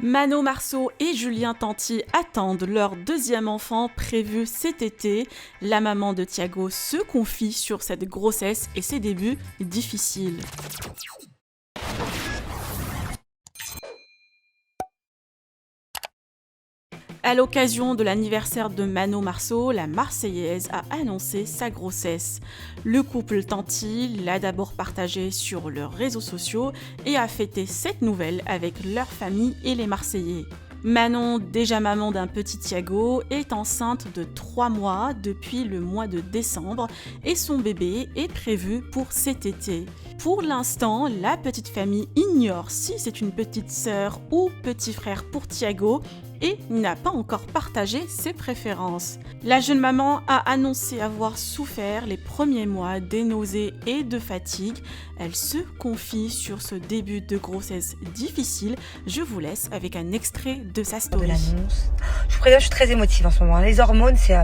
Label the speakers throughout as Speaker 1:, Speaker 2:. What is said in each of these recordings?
Speaker 1: Mano Marceau et Julien Tanti attendent leur deuxième enfant prévu cet été. La maman de Thiago se confie sur cette grossesse et ses débuts difficiles. À l'occasion de l'anniversaire de Mano Marceau, la Marseillaise a annoncé sa grossesse. Le couple Tanti l'a d'abord partagée sur leurs réseaux sociaux et a fêté cette nouvelle avec leur famille et les Marseillais. Manon, déjà maman d'un petit Thiago, est enceinte de 3 mois depuis le mois de décembre et son bébé est prévu pour cet été. Pour l'instant, la petite famille ignore si c'est une petite sœur ou petit frère pour Thiago et n'a pas encore partagé ses préférences. La jeune maman a annoncé avoir souffert les premiers mois des nausées et de fatigue. Elle se confie sur ce début de grossesse difficile. Je vous laisse avec un extrait de sa story.
Speaker 2: De l'annonce. Je vous préviens, je suis très émotive en ce moment. Les hormones, c'est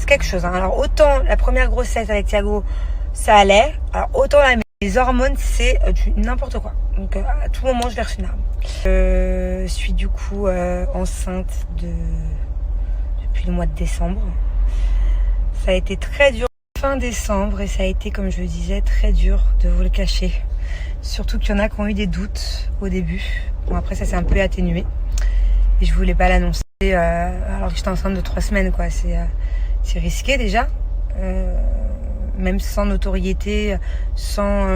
Speaker 2: quelque chose. Alors autant la première grossesse avec Thiago, ça allait. Alors autant les hormones, c'est n'importe quoi. Donc à tout moment, je verse une larme. Je suis du coup enceinte depuis le mois de décembre. Ça a été très dur fin décembre et ça a été, comme je le disais, très dur de vous le cacher. Surtout qu'il y en a qui ont eu des doutes au début. Bon, après ça s'est un peu atténué et je voulais pas l'annoncer alors que j'étais enceinte de 3 semaines, quoi. C'est risqué déjà. Même sans notoriété, sans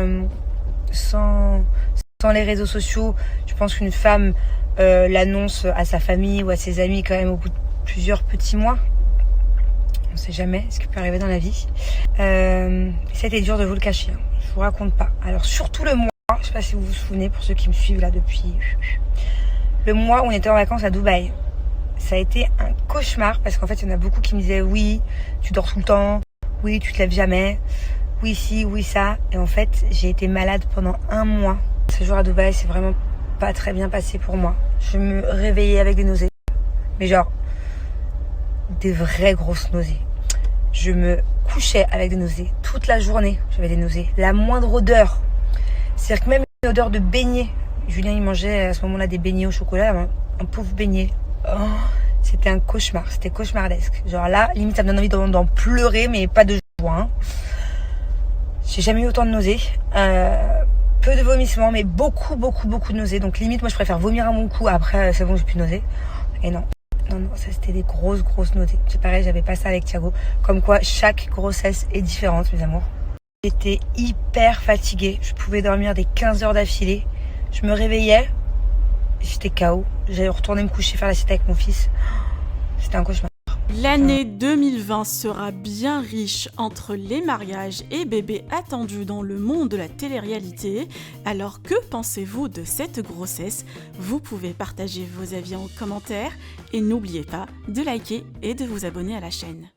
Speaker 2: les réseaux sociaux, je pense qu'une femme l'annonce à sa famille ou à ses amis quand même au bout de plusieurs petits mois. On sait jamais ce qui peut arriver dans la vie. C'était dur de vous le cacher, hein. Je vous raconte pas. Alors surtout le mois, je sais pas si vous vous souvenez pour ceux qui me suivent là depuis le mois où on était en vacances à Dubaï. Ça a été un cauchemar parce qu'en fait il y en a beaucoup qui me disaient oui, tu dors tout le temps, oui, tu te lèves jamais, oui, si, oui, ça. Et en fait, j'ai été malade pendant 1 mois. Ce jour à Dubaï, c'est vraiment pas très bien passé pour moi. Je me réveillais avec des nausées. Mais genre, des vraies grosses nausées. Je me couchais avec des nausées. Toute la journée, j'avais des nausées. La moindre odeur. C'est-à-dire que même une odeur de beignet. Julien, il mangeait à ce moment-là des beignets au chocolat. Un pauvre beignet. Oh, c'était un cauchemar. C'était cauchemardesque. Genre là, limite, ça me donne envie d'en pleurer, mais pas de joie, hein. J'ai jamais eu autant de nausées. Peu de vomissements, mais beaucoup de nausées. Donc limite, moi, je préfère vomir à mon cou. Après, c'est bon, j'ai plus de nausées. Et non, ça c'était des grosses nausées. C'est pareil, j'avais pas ça avec Thiago. Comme quoi, chaque grossesse est différente, mes amours. J'étais hyper fatiguée. Je pouvais dormir des 15 heures d'affilée. Je me réveillais, j'étais KO. J'allais retourner me coucher, faire la sieste avec mon fils. C'était un cauchemar.
Speaker 1: L'année 2020 sera bien riche entre les mariages et bébés attendus dans le monde de la télé-réalité. Alors que pensez-vous de cette grossesse? Vous pouvez partager vos avis en commentaire et n'oubliez pas de liker et de vous abonner à la chaîne.